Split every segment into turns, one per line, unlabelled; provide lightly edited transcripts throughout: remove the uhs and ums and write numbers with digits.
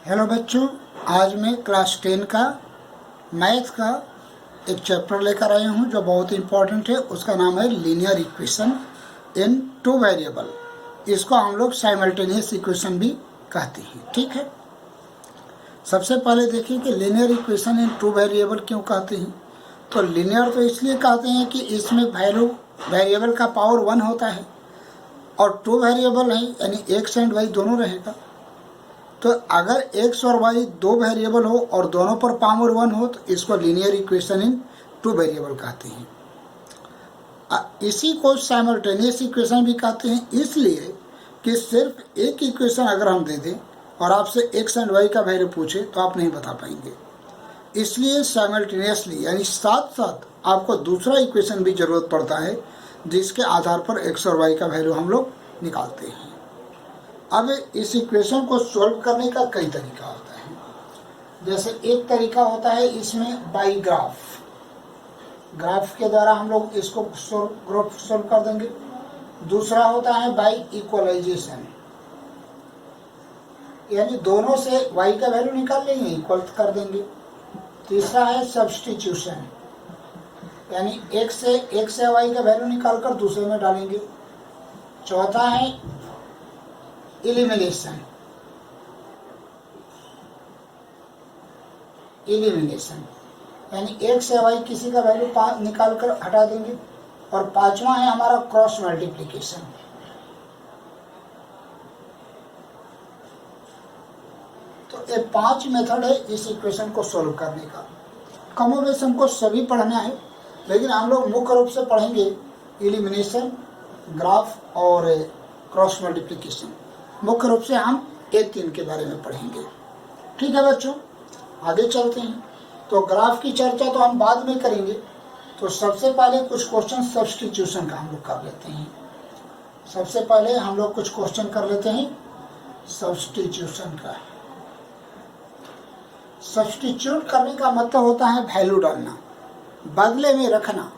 Hello बच्चों, आज मैं क्लास 10 का मैथ का एक चैप्टर लेकर आया हूँ जो बहुत इम्पोर्टेंट है। उसका नाम है linear equation in two variable. इसको हम लोग साइमल्टेनियस इक्वेशन भी कहते हैं। ठीक है, सबसे पहले देखिए कि linear equation in two variable क्यों कहते हैं। तो लीनियर तो इसलिए कहते हैं कि इसमें वेरिएबल का पावर 1 होता है और टू वेरिएबल है, यानी एक्स एंड वाई दोनों रहेगा। तो अगर एक्स और वाई दो वेरिएबल हो और दोनों पर पावर 1 हो तो इसको linear equation in two variable कहते हैं। इसी को साइमल्टेनियस इक्वेशन भी कहते हैं, इसलिए कि सिर्फ एक इक्वेशन अगर हम दे दें और आपसे एक्स एंड वाई का वैल्यू पूछे तो आप नहीं बता पाएंगे। इसलिए साइमल्टेनियसली यानी साथ साथ आपको दूसरा इक्वेशन भी जरूरत पड़ता है जिसके आधार पर एक्स और वाई का वैल्यू हम लोग निकालते हैं। अब इस इक्वेशन को सॉल्व करने का कई तरीका होता है। जैसे एक तरीका होता है इसमें बाई ग्राफ के द्वारा हम लोग इसको सॉल्व कर देंगे। दूसरा होता है बाई इक्वलाइजेशन, यानी दोनों से y का वैल्यू निकाल लेंगे, इक्वल कर देंगे। तीसरा है सब्स्टिट्यूशन, यानी एक से y का वैल्यू निकाल कर दूसरे में डालेंगे। चौथा है इलिमिनेशन, यानी एक से वाई किसी का वैल्यू निकाल कर हटा देंगे। और पांचवा है हमारा क्रॉस मल्टीप्लिकेशन। तो ये 5 मेथड है इस इक्वेशन को सॉल्व करने का। कमोबेश हमको सभी पढ़ना है, लेकिन हम लोग मुख्य रूप से पढ़ेंगे इलिमिनेशन, ग्राफ और क्रॉस मल्टीप्लिकेशन। मुख्य रूप से हम ये 3 के बारे में पढ़ेंगे। ठीक है बच्चों, आगे चलते हैं। तो ग्राफ की चर्चा तो हम बाद में करेंगे। तो सबसे पहले कुछ क्वेश्चन सब्स्टिट्यूशन का हम लोग कर लेते हैं। सबसे पहले हम लोग कुछ क्वेश्चन कर लेते हैं सब्स्टिट्यूशन का। सब्स्टिट्यूट करने का मतलब होता है वैल्यू डालना, बदले में रखना।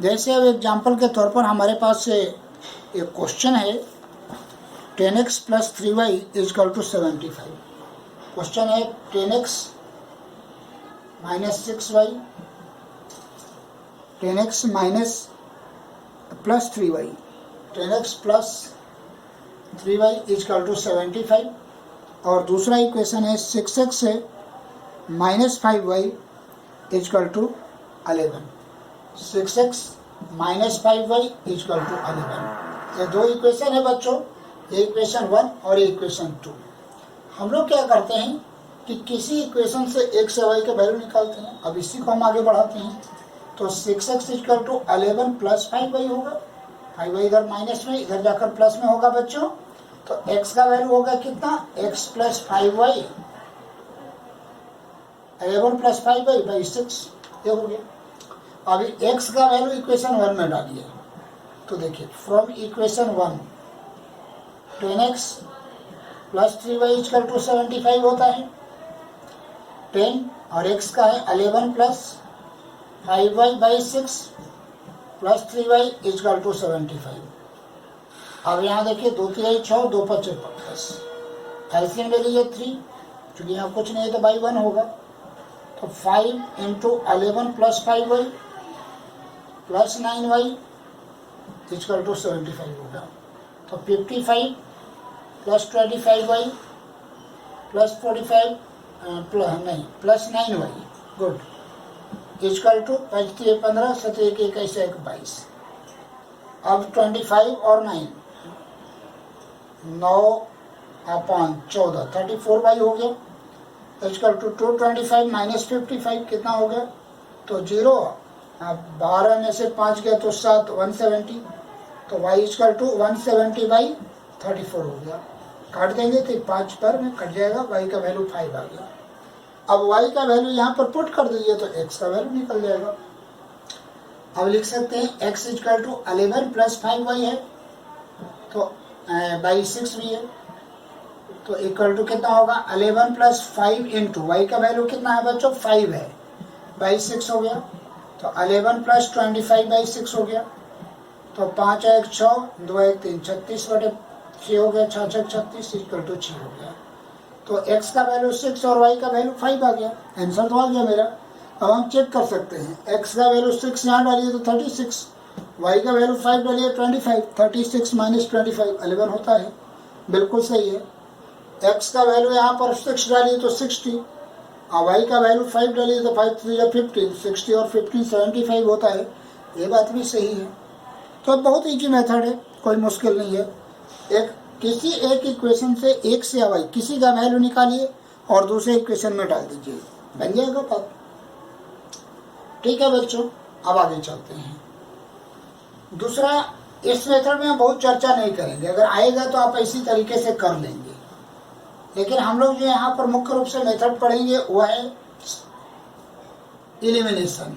जैसे अब एग्जाम्पल के तौर पर हमारे पास एक क्वेश्चन है 10x + 3y = 75। क्वेश्चन है 10x - 6y, 10x + 3y, 10x + 3y = 75। और दूसरा इक्वेशन है 6x - 5y = 11। 6x - 5y = 11। ये दो इक्वेशन है बच्चों, इक्वेशन 1 और इक्वेशन 2। हम लोग क्या करते हैं कि किसी इक्वेशन से x से y का वैल्यू निकालते हैं। अब इसी को हम आगे बढ़ाते हैं। तो 6x = 11 + 5y होगा। 5y इधर माइनस में, इधर जाकर प्लस में होगा बच्चों। तो x का वैल्यू होगा कितना, x + 5y, 11 + 5y / 6, ये हो गया। अभी x का वैल्यू इक्वेशन 1 में डालिए। तो देखिए फ्रॉम इक्वेशन 1 10x + 3y = 75 होता है। 10 और x का है 11 + 5y / 6 + 3y = 75। अब यहाँ देखिए 2 3 6, 2 5 10, एलसीएम ले लीजिए 3, क्योंकि यहाँ कुछ नहीं है तो बाई 1 होगा। तो 5 × 11 + 5y + 9y = 75 होगा। तो 55 + 25y + 45 + 9y, गुड, = 15 7 1 21 22। अब 25 और 9 9/14 34y हो गया, = 225 - 55 कितना हो गया, तो 0। अब 12 में से 5 गया तो 7, 170। तो y = 170/34 हो गया। काट देंगे तो 5 पर में कट जाएगा, y का वैल्यू 5 आ गया। अब y का वैल्यू यहाँ पर पुट कर दीजिए तो x का वैल्यू निकल जाएगा। अब लिख सकते हैं x = 11 + 5y है, तो / 6 भी है। तो इक्वल टू कितना होगा, 11 + 5 × y का वैल्यू कितना है बच्चों, 5 है, / 6 हो गया। तो 11 + 25 / 6 हो गया। तो 5 × 1 6, 2 × 1 3, 36/6 हो गया, 6 × 36 = 6 हो गया। तो x का वैल्यू 6 और y का वैल्यू 5 आ गया, आंसर तो आ गया मेरा। अब हम चेक कर सकते हैं, x का वैल्यू 6 यहाँ डालिए तो 36, y का वैल्यू 5 डालिए 25, 36 माइनस 25 11 होता है, बिल्कुल सही है। x का वैल्यू यहाँ पर 6 डालिए तो 60 और y का वैल्यू 5 डालिए तो 5 3 या 15, 60 और 15 75 होता है, ये बात भी सही है। तो बहुत ईजी मेथड है, कोई मुश्किल नहीं है। किसी एक इक्वेशन से x या y किसी का वैल्यू निकालिए और दूसरे इक्वेशन में डाल दीजिए, बन जाएगा बात। ठीक है बच्चों, अब आगे चलते हैं। दूसरा, इस मेथड में हम बहुत चर्चा नहीं करेंगे, अगर आएगा तो आप इसी तरीके से कर लेंगे, लेकिन हम लोग जो यहाँ पर मुख्य रूप से मेथड पढ़ेंगे वो है इलिमिनेशन।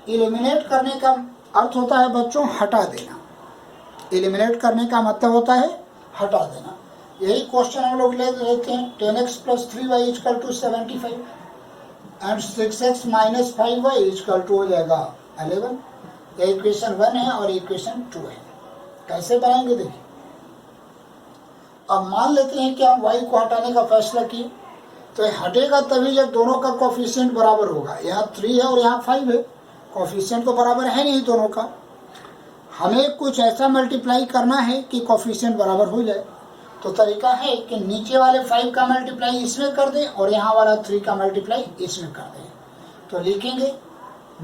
इलिमिनेट करने का अर्थ होता है बच्चों हटा देना। एलिमिनेट करने का मतलब होता है हटा देना। यही क्वेश्चन हम लोग ले लेते हैं, 10x + 3y = 75 and 6x - 5y = हो जाएगा 11। ये इक्वेशन 1 है और इक्वेशन 2 है। कैसे बनाएंगे देखिए। अब मान लेते हैं कि हम y को हटाने का फैसला किए, तो ये हटेगा तभी जब दोनों का कोफिशिएंट बराबर होगा। यहाँ 3 है और यहाँ 5 है, कोफिशिएंट तो बराबर है नहीं दोनों का। हमें कुछ ऐसा मल्टीप्लाई करना है कि कोफिशिएंट बराबर हो जाए। तो तरीका है कि नीचे वाले 5 का मल्टीप्लाई इसमें कर दें और यहाँ वाला 3 का मल्टीप्लाई इसमें कर दें। तो लिखेंगे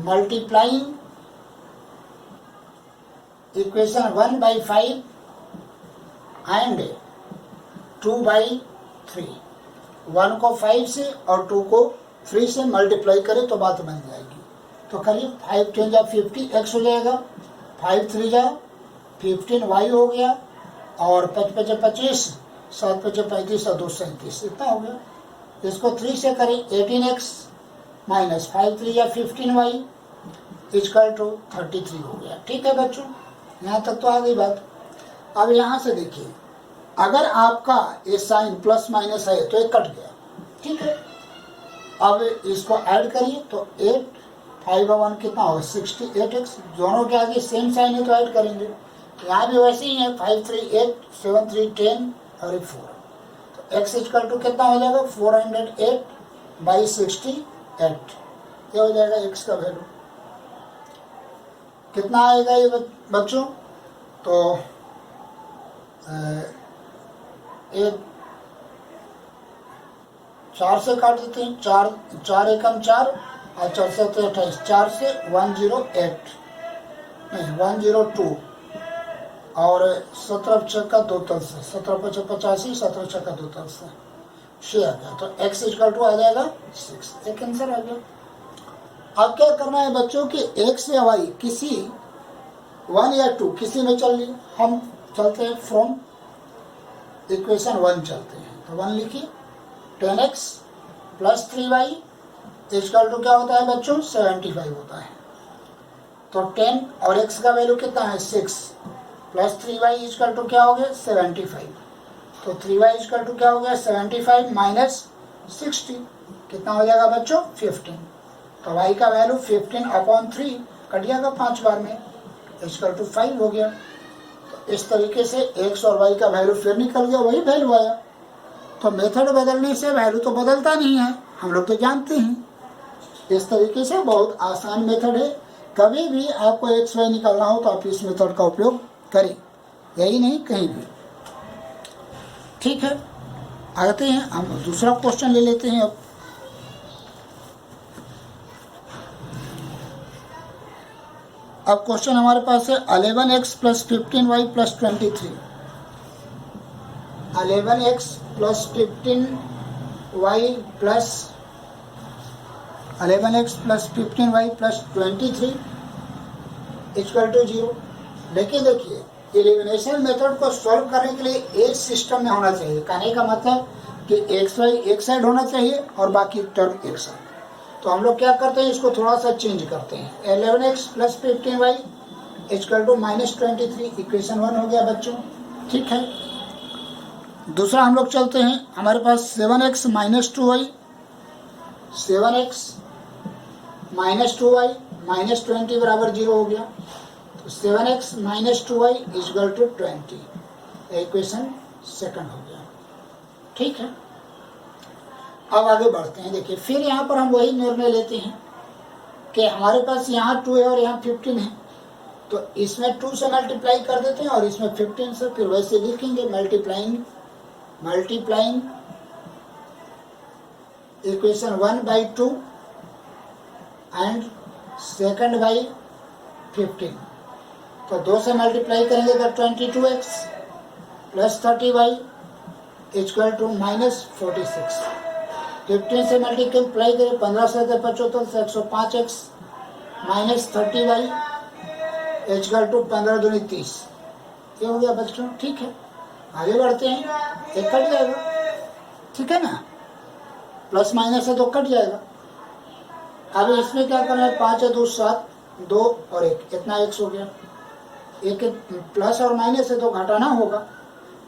मल्टीप्लाइंग इक्वेशन 1/5 एंड 2/3। 1 को 5 से और 2 को 3 से मल्टीप्लाई करें तो बात बन जाएगी। तो करिए 5 × 10 = 50 x हो जाएगा, 5 × 3 = 15 y हो गया, और 5 × 5 = 25, 7 × 5 = 35 और 2 = 37, इतना हो गया। इसको 3 से करें 18x - 5 × 3 = 15y = 33 हो गया। ठीक है बच्चों, यहाँ तक तो आ गई बात। अब यहाँ से देखिए, अगर आपका ये साइन प्लस माइनस है तो ये कट गया, ठीक है। अब इसको ऐड करिए तो 8 5 और 1 कितना होगा 68x। दोनों के आगे सेम साइन है तो ऐड करेंगे। यहाँ भी वैसे ही है, 5 3 8 7 3 10 और 4। तो x = कितना हो जाएगा 408/68। ये हो जाएगा x का वैल्यू। कितना आएगा ये बच्चों, तो एक 4 से काट देते हैं, 4 एकम 4 और 4 से 28, 4 से 108 नहीं 102 और 17 × 6 = 2 तल से 17 × 5 = 85, 17 × 6 = 2 तल से 6 आ गया। तो x = आ जाएगा 6, एक आंसर आ गया। अब क्या करना है बच्चों कि x या y किसी 1 या 2 किसी में चल लिए। हम चलते हैं फ्रॉम इक्वेशन 1 चलते हैं, तो 1 लिखिए। 10x + 3y = क्या होता है बच्चों 75 होता है। तो 10 और x का वैल्यू कितना है 6 + 3y = क्या हो गया 75। तो 3y = क्या हो गया 75 - 60 कितना हो जाएगा बच्चों 15। तो y का वैल्यू 15/3 कट जाएगा 5 बार में, = 5 हो गया। तो इस तरीके से x और y का वैल्यू फिर निकल गया, वही वैल्यू आया। तो मेथड बदलने से वैल्यू तो बदलता नहीं है, हम लोग तो जानते हैं। इस तरीके से बहुत आसान मेथड है। कभी भी आपको x y निकालना हो तो आप इस मेथड का उपयोग करें, यही नहीं कहीं भी। ठीक है, आते हैं हम दूसरा क्वेश्चन ले लेते हैं। अब क्वेश्चन हमारे पास है 11x + 15y + 23। 11x + 15y + 23 = 0। देखिए एलिमिनेशन मेथड को सॉल्व करने के लिए एक सिस्टम में होना चाहिए। कहने का मतलब कि एक्स वाई एक साइड होना चाहिए और बाकी टर्म एक साइड। तो हम लोग क्या करते हैं, इसको थोड़ा सा चेंज करते हैं। 11x + 15y = -23 इक्वेशन 1 हो गया बच्चों, ठीक है। दूसरा हम लोग चलते हैं, हमारे पास 7x - 2y 7x - 2y -20 = 0 हो गया। तो 7x - 2y = 20 इक्वेशन सेकंड हो गया। ठीक है, अब आगे बढ़ते हैं। देखिए फिर यहाँ पर हम वही निर्णय लेते हैं कि हमारे पास यहाँ 2 है और यहाँ 15 है, तो इसमें 2 से मल्टीप्लाई कर देते हैं और इसमें 15 से, फिर वैसे लिखेंगे multiplying equation 1/2 and second by 15। तो 2 से मल्टीप्लाई करेंगे तो 22x plus 30y equal to -46। 15 से मल्टीप्लाई करें 15 से 75 से 105x minus 30y equal to 15 दूनी 30। ये हो गया बच्चों। ठीक है, आगे बढ़ते हैं। एक कट जाएगा, ठीक है ना, प्लस माइनस है तो कट जाएगा। अब इसमें क्या करना है, 5 है 2 7, 2 और 1, इतना x हो गया। एक प्लस और माइनस है तो घटाना होगा,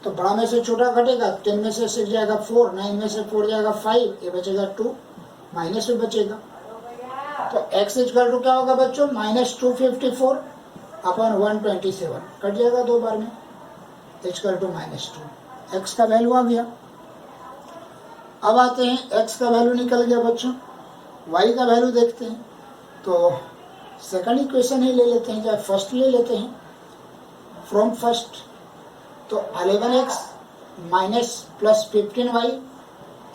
तो बड़ा में से छोटा घटेगा। 10 में से 6 जाएगा 4, 9 में से 4 जाएगा 5, ये बचेगा 2, माइनस में बचेगा। तो x इक्वल टू क्या होगा बच्चों, -254 अपन 127, कट जाएगा 2 बार में, इक्वल टू -2। x का वैल्यू आ गया। अब आते हैं, x का वैल्यू निकल गया बच्चों, y का वैल्यू देखते हैं। तो सेकंड इक्वेशन ही ले लेते हैं, चाहे फर्स्ट ले लेते हैं, फ्रॉम फर्स्ट। तो 11x minus plus 15y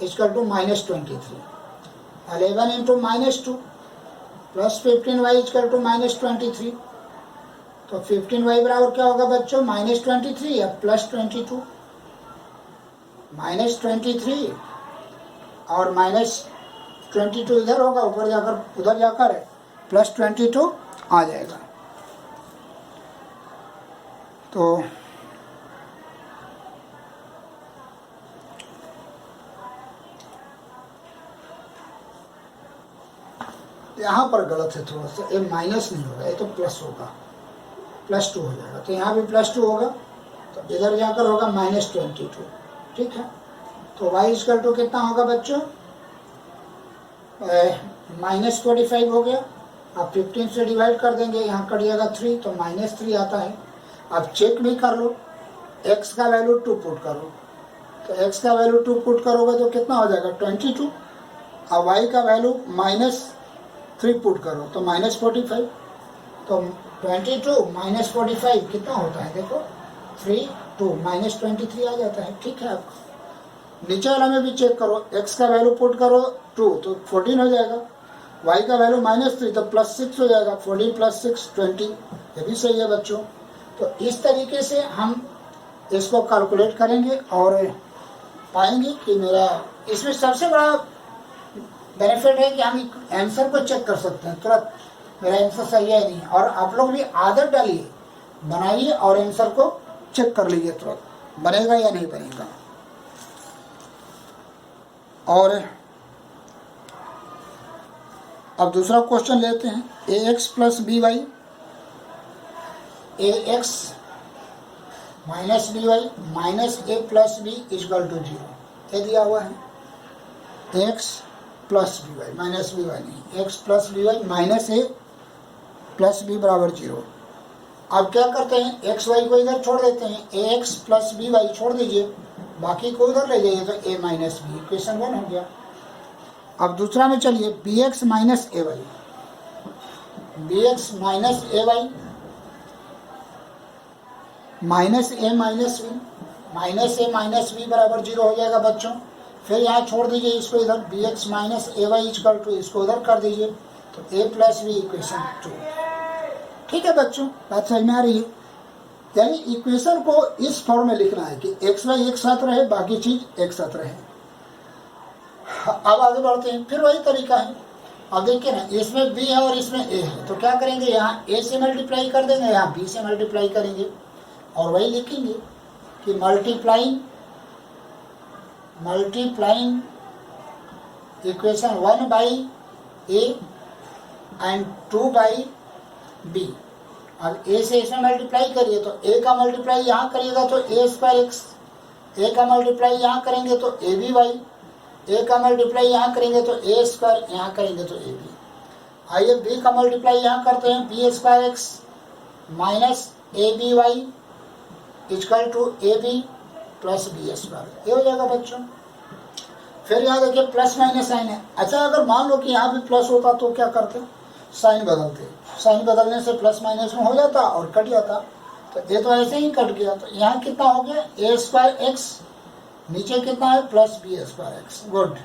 equal to -23। 11 into -2 plus 15y equal to -23। तो 15y बराबर क्या होगा बच्चों, -23 या +22। -23 और -22 इधर होगा, ऊपर जाकर उधर जाकर +22 आ जाएगा। तो यहाँ पर गलत है थोड़ा सा, ये माइनस नहीं होगा, ये तो प्लस होगा, +2 हो जाएगा। तो यहाँ भी +2 होगा, तो इधर जाकर होगा -22। ठीक है, तो y इक्वल टू कितना होगा बच्चों, -45 हो गया। अब 15 से डिवाइड कर देंगे, यहाँ कट जाएगा 3, तो -3 आता है। अब चेक भी कर लो, x का वैल्यू 2 पुट करो, तो x का वैल्यू 2 पुट करोगे तो कितना हो जाएगा 22। अब y का वैल्यू -3 पुट करो तो -45। तो 22 -45 कितना होता है, देखो 3 2 -23 आ जाता है। ठीक है, आपको नीचे वाला में भी चेक करो, x का वैल्यू पुट करो 2 तो 14 हो जाएगा, y का वैल्यू -3 तो +6 हो जाएगा, 14 + 6 20, ये भी सही है बच्चों। तो इस तरीके से हम इसको कैलकुलेट करेंगे और पाएंगे कि मेरा इसमें सबसे बड़ा बेनिफिट है कि हम आंसर को चेक कर सकते हैं तुरंत, मेरा आंसर सही है नहीं। और आप लोग भी आदत डालिए, बनाइए और आंसर को चेक कर लीजिए तुरंत, बनेगा या नहीं बनेगा। और अब दूसरा क्वेश्चन लेते हैं, ax + by ax - by -a + b = 0, ये दिया हुआ है। x + by -by नहीं, x + by -a + b = 0। अब क्या करते हैं, x y को इधर छोड़ देते हैं, ax + by छोड़ दीजिए, बाकी को उधर ले जाइए तो a - b, इक्वेशन 1 हो गया। अब दूसरा में चलिए, bx - ay, bx - ay -a - b -a - b = 0 हो जाएगा बच्चों। फिर यहाँ छोड़ दीजिए इसको इधर, bx - ay = इसको उधर कर दीजिए, तो a + b इक्वेशन 2। ठीक है बच्चों, बात समझ में आ रही है। यानी इक्वेशन को इस फॉर्म में लिखना है कि एक्स वाई एक साथ रहे, बाकी चीज एक साथ रहे। अब आगे बढ़ते हैं, फिर वही तरीका है। अब देखिए ना, इसमें b है और इसमें a है, तो क्या करेंगे, यहाँ a से मल्टीप्लाई कर देंगे, यहाँ b से मल्टीप्लाई करेंगे और वही लिखेंगे कि multiplying equation 1/a and 2/b। अब a से इसमें मल्टीप्लाई करिए तो a का मल्टीप्लाई यहाँ करिएगा तो a²x, a का मल्टीप्लाई यहाँ करेंगे तो aby, a का मल्टीप्लाई यहाँ करेंगे तो a², यहाँ करेंगे तो ab। आइए b का मल्टीप्लाई यहाँ करते हैं, b² x - aby = ab plus B square, ये हो जाएगा बच्चों। फिर यहाँ देखिए प्लस माइनस साइन है। अच्छा अगर मान लो कि यहाँ भी प्लस होता तो क्या करते, साइन बदलते, साइन बदलने से प्लस माइनस में हो जाता और कट जाता, तो ये तो ऐसे ही कट गया। तो यहाँ कितना हो गया ए स्क्वायर एक्स, नीचे कितना है plus B square X, good.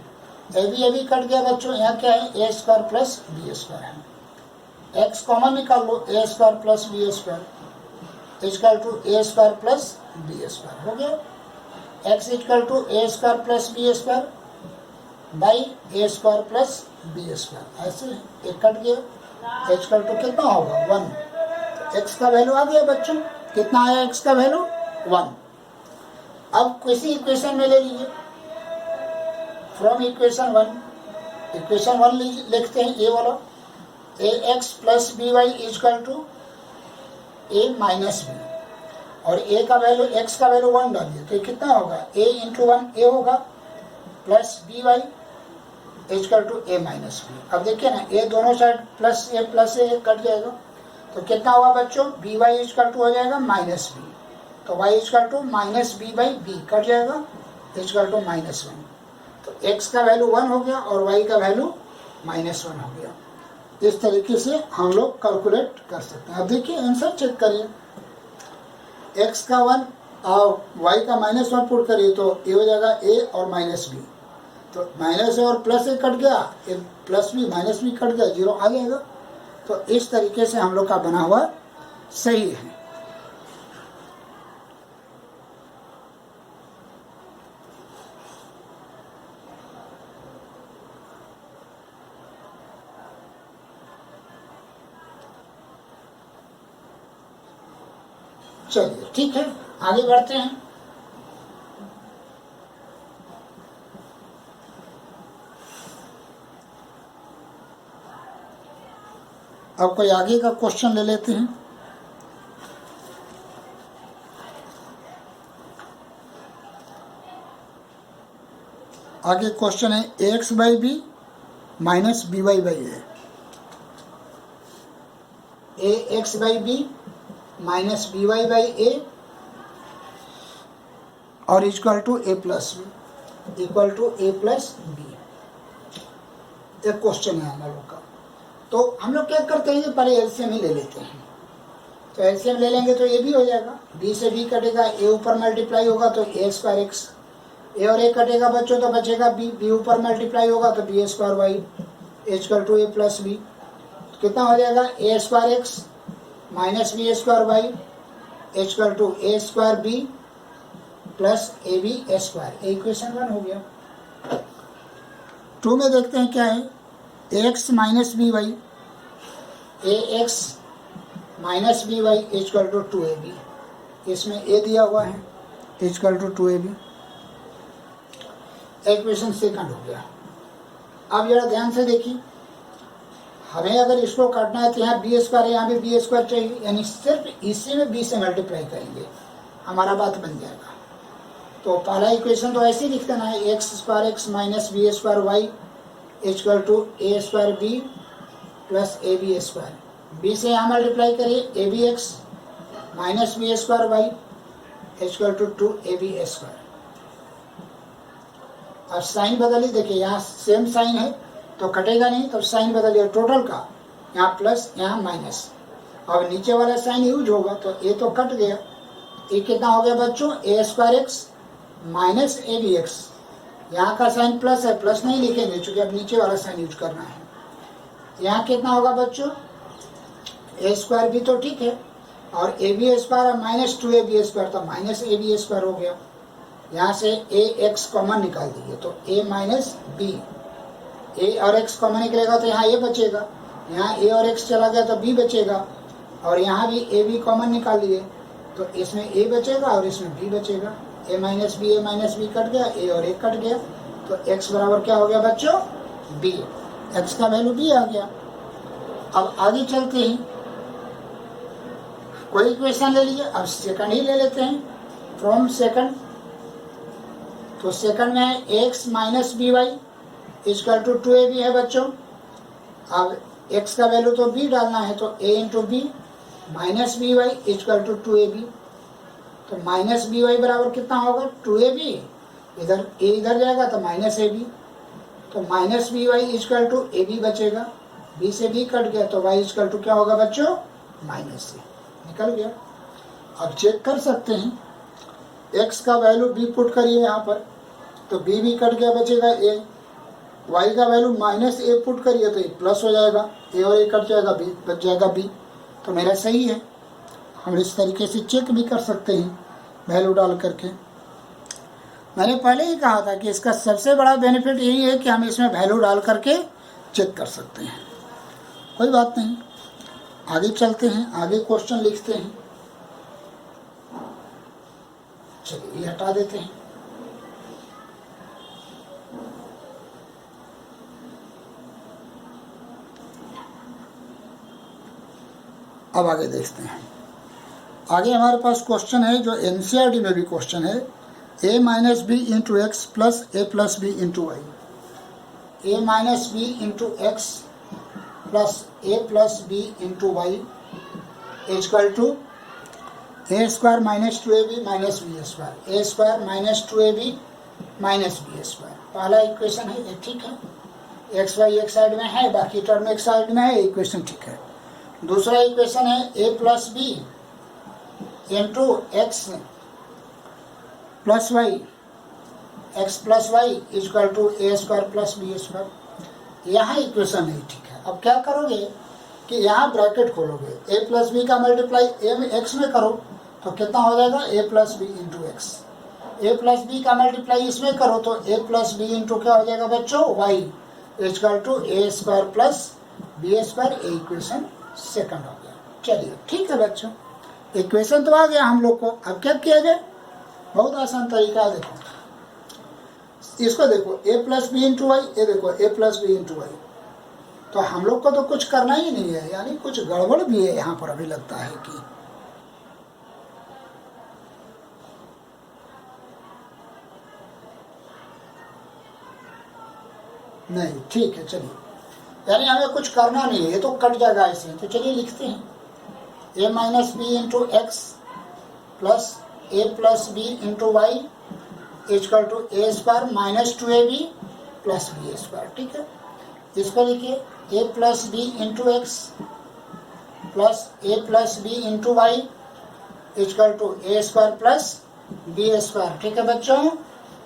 A भी कट गया बच्चों, यहाँ क्या है A square plus B square है। एक्स कॉमन निकाल लो, A square plus B square equal to A square plus B square हो गया। X equal to A square plus B square by A square plus B square, ऐसे एक cut गया। Equal to कितना होगा 1, x का वैल्यू आ गया बच्चों, कितना आया एक्स का वैल्यू 1। अब किसी इक्वेशन में ले लीजिए, फ्रॉम इक्वेशन 1, इक्वेशन 1 लिखते हैं ये वाला, A X plus B Y equal to A minus B, और ए का वैल्यू एक्स का वैल्यू 1 डालिए तो कितना होगा ए इंटू 1 ए होगा plus B Y equal to A minus b. अब देखिए ना ए दोनों साइड प्लस ए कट जाएगा, तो कितना होगा बच्चों बी वाई इक्वल टू हो जाएगा माइनस बी, तो y equal to minus b by b कट जाएगा इक्वल टू -1। तो एक्स का वैल्यू 1 हो गया और वाई का वैल्यू -1 हो गया। इस तरीके से हम लोग कैलकुलेट कर सकते हैं। अब देखिए आंसर चेक करिए, एक्स का 1 और वाई का -1 पुट करिए तो ये हो जाएगा ए और माइनस बी, तो माइनस ए और प्लस ए कट गया, प्लस बी माइनस बी कट गया, 0 आ जाएगा। तो इस तरीके से हम लोग का बना हुआ सही है। चलिए ठीक है, आगे बढ़ते हैं। अब कोई आगे का क्वेश्चन ले लेते हैं। आगे क्वेश्चन है A X by B minus B Y by A X by B minus B Y by A और equal to A plus B equal to A plus B. एक क्वेश्चन है हम लोग का, तो हम लोग क्या करते हैं पहले एलसीएम ही ले लेते हैं। तो एलसीएम ले लेंगे तो ये भी हो जाएगा, बी से बी कटेगा, ए ऊपर मल्टीप्लाई होगा तो ए स्क्वायर एक्स, ए और ए कटेगा बच्चों तो बचेगा बी, बी ऊपर मल्टीप्लाई होगा तो B square Y equal to A plus B. कितना हो जाएगा A square x minus B square Y equal to A square B plus A B square. Equation 1 हो गया। 2 में देखते हैं क्या है, x minus B Y, A X minus B Y equal to 2ab, इसमें ए दिया हुआ है इक्वल टू 2ab। इक्वेशन 2 हो गया। अब जरा ध्यान से देखिए, हमें अगर इसको काटना है तो यहाँ बी स्क्वायर है, यहाँ भी बी स्क्वायर चाहिए, यानी सिर्फ इसी में बी से मल्टीप्लाई करेंगे, हमारा बात बन जाएगा। तो पहला इक्वेशन तो ऐसे ही लिख देना है, x square x minus B square Y equal to A square B plus A B square. बी से यहाँ मल्टीप्लाई करिए a B x minus B square Y equal to 2ab square. अब साइन बदलिए, देखिए यहाँ सेम साइन है तो कटेगा नहीं, तो साइन बदलिए टोटल का, यहाँ प्लस यहाँ माइनस। अब नीचे वाला साइन यूज होगा तो ये तो कट गया, ये कितना हो गया बच्चों A square x minus A B X. यहाँ का साइन प्लस है, प्लस नहीं लिखेंगे क्योंकि अब नीचे वाला साइन यूज करना है। यहाँ कितना होगा बच्चों ए स्क्वायर भी तो ठीक है, और a B square minus 2ab square तो माइनस ए बी स्क्वायर हो गया। यहाँ से ए एक्स कॉमन निकाल दीजिए तो ए माइनस बी, ए और एक्स कॉमन निकलेगा तो यहाँ ए बचेगा, यहाँ ए और एक्स चला गया तो बी बचेगा, और यहाँ भी ए बी कॉमन निकाल लिए तो इसमें ए बचेगा और इसमें बी बचेगा। ए माइनस बी कट गया, ए और ए कट गया, तो एक्स बराबर क्या हो गया बच्चों बी, एक्स का वैल्यू बी आ गया। अब आगे चलते हैं, कोई इक्वेशन ले लीजिए। अब सेकंड ही ले लेते हैं, फ्रॉम सेकंड। तो सेकंड में है x minus B Y equal to 2ab है बच्चों। अब एक्स का वैल्यू तो बी डालना है तो a into b minus B Y equal to 2ab। तो माइनस बी वाई बराबर कितना होगा 2ab, इधर ए इधर जाएगा तो माइनस ए बी, तो minus B y equal to a b बचेगा, बी से बी कट गया तो वाई इजकल टू क्या होगा बच्चों माइनस सी, निकल गया। अब चेक कर सकते हैं x का वैल्यू b पुट करिए यहाँ पर तो b भी कट गया बचेगा a, y का वैल्यू माइनस a पुट करिए तो ये प्लस हो जाएगा, a और a कट जाएगा b बच जाएगा b, तो मेरा सही है। हम इस तरीके से चेक भी कर सकते हैं वैल्यू डाल करके। मैंने पहले ही कहा था कि इसका सबसे बड़ा बेनिफिट यही है कि हम इसमें वैल्यू डाल करके चेक कर सकते हैं। कोई बात नहीं, आगे चलते हैं, आगे क्वेश्चन लिखते हैं। चलिए ये हटा देते हैं। अब आगे देखते हैं। आगे हमारे पास क्वेश्चन है जो एनसीईआरटी में भी क्वेश्चन है, a minus B into x plus A plus B into y, a minus B into x plus A plus B into Y equal to A square minus 2ab minus B square, A square minus 2ab minus B square. पहला equation है ये ठीक है, x Y एक side में है, बाकी term एक साइड में है, इक्वेशन ठीक है। दूसरा इक्वेशन है A plus B into x plus Y, X plus Y equal to A square plus B square. यहाँ इक्वेशन नहीं ठीक है। अब क्या करोगे कि यहाँ ब्रैकेट खोलोगे, ए प्लस बी का मल्टीप्लाई ए में एक्स में करो तो कितना हो जाएगा ए प्लस बी इंटू एक्स, ए प्लस बी का मल्टीप्लाई इसमें करो तो ए प्लस बी इंटू क्या हो जाएगा बच्चों y equal to A square plus B square. ए इक्वेशन सेकंड हो गया। चलिए ठीक है बच्चों, इक्वेशन तो आ गया हम लोग को। अब क्या किया जाए, बहुत आसान तरीका है। देखो इसको देखो ए प्लस बी इंटू वाई, ये देखो ए प्लस बी इंटू वाई, तो हम लोग को तो कुछ करना ही नहीं है, यानी कुछ गड़बड़ भी है यहाँ पर। अभी लगता है कि नहीं ठीक है, चलिए यानी हमें कुछ करना नहीं है, ये तो कट जाएगा ऐसे। तो चलिए लिखते हैं A minus B into x plus A plus B into Y equal to A square minus 2ab plus B square. ठीक है, इसको लिखिए A plus B into x plus A plus B into Y equal to A square plus B square. ठीक है बच्चों,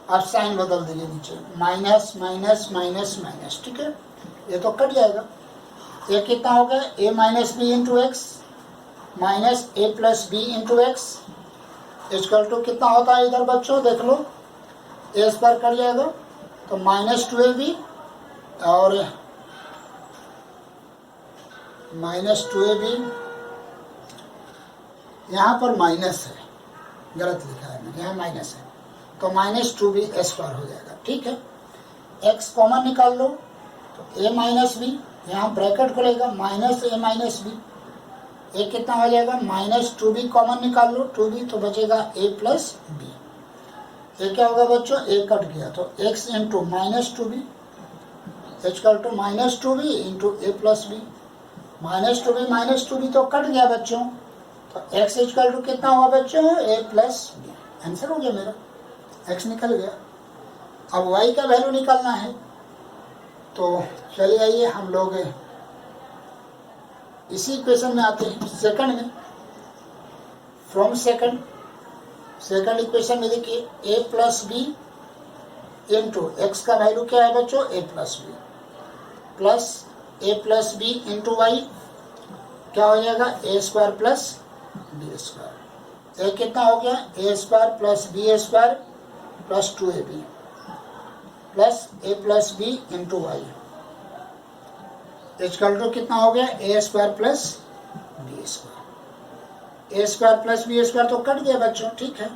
अब sign बदल दीजिए नीचे, माइनस माइनस माइनस माइनस। ठीक है, ये तो कट जाएगा। ये कितना हो गया A minus B into X minus A plus B into X equal to कितना होता है इधर बच्चों देख लो, ए स्क्वायर कट जाएगा तो माइनस 2ab और माइनस 2ab, यहाँ पर माइनस है, गलत लिखा है मैंने, यहाँ माइनस है तो माइनस 2b स्क्वायर हो जाएगा। ठीक है, x कॉमन निकाल लो तो a माइनस बी, यहाँ ब्रैकेट खुलेगा माइनस a माइनस बी, ए कितना हो जाएगा माइनस 2b कॉमन निकाल लो 2b तो बचेगा a प्लस बी। ये क्या होगा बच्चों, a कट गया तो x into minus 2b equal to minus 2b into a plus b, minus 2b तो कट गया बच्चों तो x इजकल टू कितना हुआ बच्चों a प्लस बी। आंसर हो गया मेरा, x निकल गया। अब y का वैल्यू निकालना है तो चलिए आइए हम लोग इसी इक्वेशन में आते हैं, सेकंड में। फ्रॉम सेकंड इक्वेशन में देखिए a plus B into X का वैल्यू क्या है बच्चों a plus B plus A plus B into Y क्या हो जाएगा A square plus B square. A कितना हो गया A square plus B square plus 2ab plus A plus B into Y equal to कितना हो गया A square plus B square. A square plus B square तो cut गया बच्चों। ठीक है,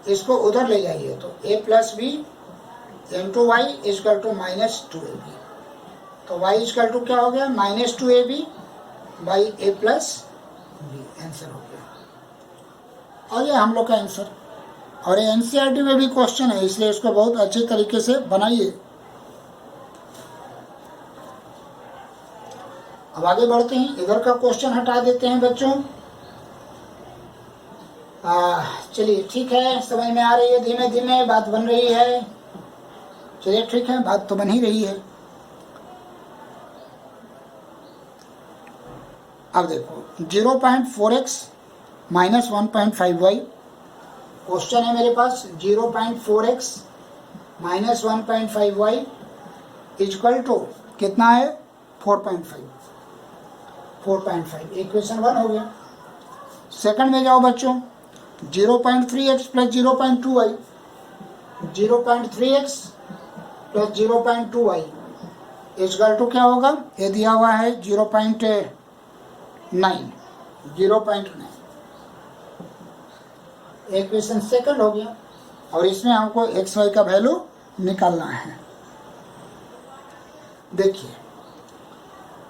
इसको उधर ले जाइए तो A plus B into Y equal to minus 2ab, तो वाई इजकल टू क्या हो गया minus 2ab by A plus B. Answer हो गया, और ये हम लोग का आंसर। और ये एनसीईआरटी में भी क्वेश्चन है, इसलिए इसको बहुत अच्छे तरीके से बनाइए। अब आगे बढ़ते हैं, इधर का क्वेश्चन हटा देते हैं बच्चों। चलिए ठीक है, समझ में आ रही है, धीमे धीमे बात बन रही है। चलिए ठीक है, बात तो बन ही रही है। अब देखो 0.4x माइनस 1.5y, क्वेश्चन है मेरे पास 0.4x minus 1.5y equal to कितना है 4.5। इक्वेशन 1 हो गया। सेकंड में जाओ बच्चों, 0.3x plus 0.2y, 0.3x plus 0.2y equal to क्या होगा, ये दिया हुआ है 0.9। इक्वेशन सेकंड हो गया, और इसमें हमको एक्स वाई का वैल्यू निकालना है। देखिए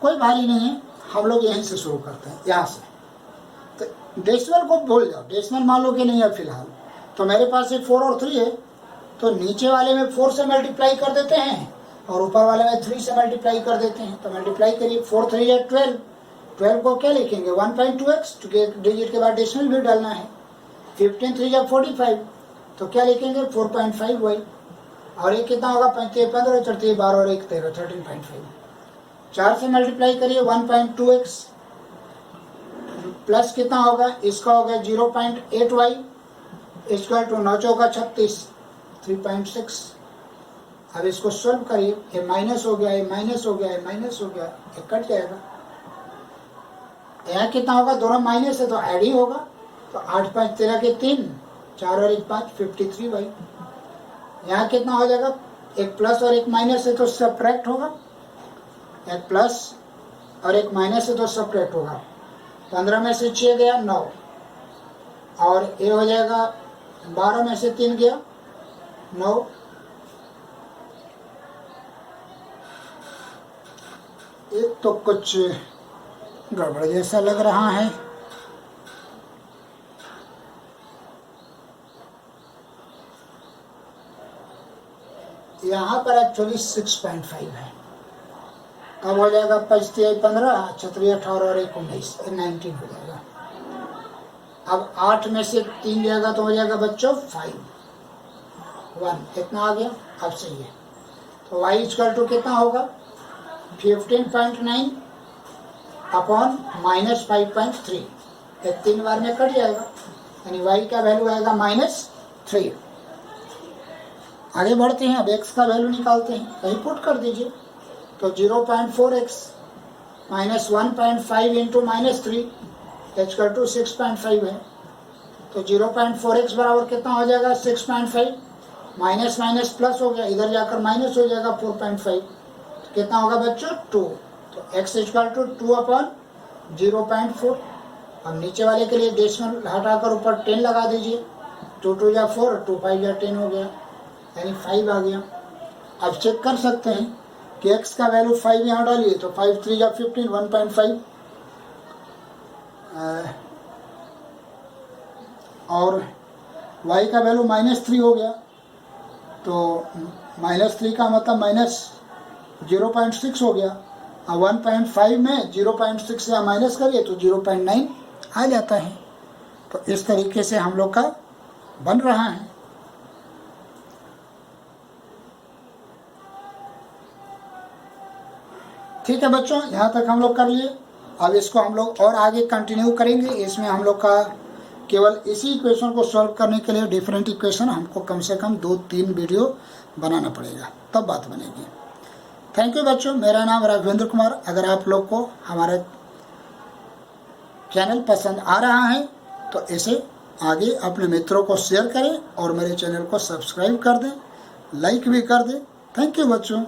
कोई भारी नहीं है, हम लोग यहीं से शुरू करते हैं, यहाँ से। तो डेसिमल को भूल जाओ, डेसिमल मान लो कि नहीं है फिलहाल। तो मेरे पास एक 4 और 3 है, तो नीचे वाले में 4 से मल्टीप्लाई कर देते हैं और ऊपर वाले में 3 से मल्टीप्लाई कर देते हैं। तो मल्टीप्लाई करिए, 4 3 या 12, 12 को क्या लिखेंगे 1.2x, क्योंकि एक डिजिट के बाद डेसिमल भी डालना है। 15 3 या 45, तो क्या लिखेंगे 4.5y, और एक कितना होगा 15 15 चढ़ती 12 और 1 13, 13.5। 4 से मल्टीप्लाई करिए 1.2x प्लस कितना होगा, इसका होगा 0.8y इक्वल टू 9 चौका 36, 3.6। अब इसको सॉल्व करिए, ये माइनस हो गया, ये माइनस हो गया, ये माइनस हो गया, ये कट जाएगा। यहाँ कितना होगा, दोनों माइनस है तो ऐड ही होगा। तो 8 5 13 के 3, 4 और 1 5, 53y। यहाँ कितना हो जाएगा, एक प्लस और एक माइनस है तो सब्ट्रैक्ट होगा, एक प्लस और एक माइनस है तो सब्ट्रैक्ट होगा। 15 में से 6 गया 9, और ये हो जाएगा 12 में से 3 गया 9। एक तो कुछ गड़बड़ जैसा लग रहा है। यहाँ पर एक्चुअली 6.5 है। अब हो जाएगा 5 15, 6 18 और 1 19, 19 हो जाएगा। अब 8 में से 3 जाएगा तो हो जाएगा बच्चों 5 1, इतना आ गया। अब सही है, तो y इक्वल टू कितना होगा 15.9 अपॉन माइनस 5.3, ये 3 बार में कट जाएगा, यानी y का वैल्यू आएगा -3। आगे बढ़ते हैं, अब x का वैल्यू निकालते हैं, कहीं पुट कर दीजिए। तो 0.4x minus 1.5 into -3 equal to 6.5 है। तो 0.4x बराबर कितना हो जाएगा 6.5, माइनस माइनस प्लस हो गया, इधर जाकर माइनस हो जाएगा 4.5, तो कितना होगा बच्चों 2। तो x इक्वल टू 2 अपॉन 0.4। अब नीचे वाले के लिए डेसिमल हटाकर ऊपर 10 लगा दीजिए, 2 2 या 4, 2 5 या 10 हो गया, यानी 5 आ गया। अब चेक कर सकते हैं कि x का वैल्यू 5 यहाँ डालिए तो 5 3 या 15, 1.5, और y का वैल्यू -3 हो गया, तो -3 का मतलब -0.6 हो गया। अब 1.5 में 0.6 या माइनस करिए तो 0.9 आ जाता है। तो इस तरीके से हम लोग का बन रहा है। ठीक है बच्चों, यहाँ तक हम लोग कर लिए। अब इसको हम लोग और आगे कंटिन्यू करेंगे। इसमें हम लोग का केवल इसी इक्वेशन को सॉल्व करने के लिए डिफरेंट इक्वेशन हमको कम से कम 2-3 वीडियो बनाना पड़ेगा, तब बात बनेगी। थैंक यू बच्चों, मेरा नाम राघवेंद्र कुमार। अगर आप लोग को हमारा चैनल पसंद आ रहा है तो इसे आगे अपने मित्रों को शेयर करें और मेरे चैनल को सब्सक्राइब कर दें, लाइक भी कर दें। थैंक यू बच्चों।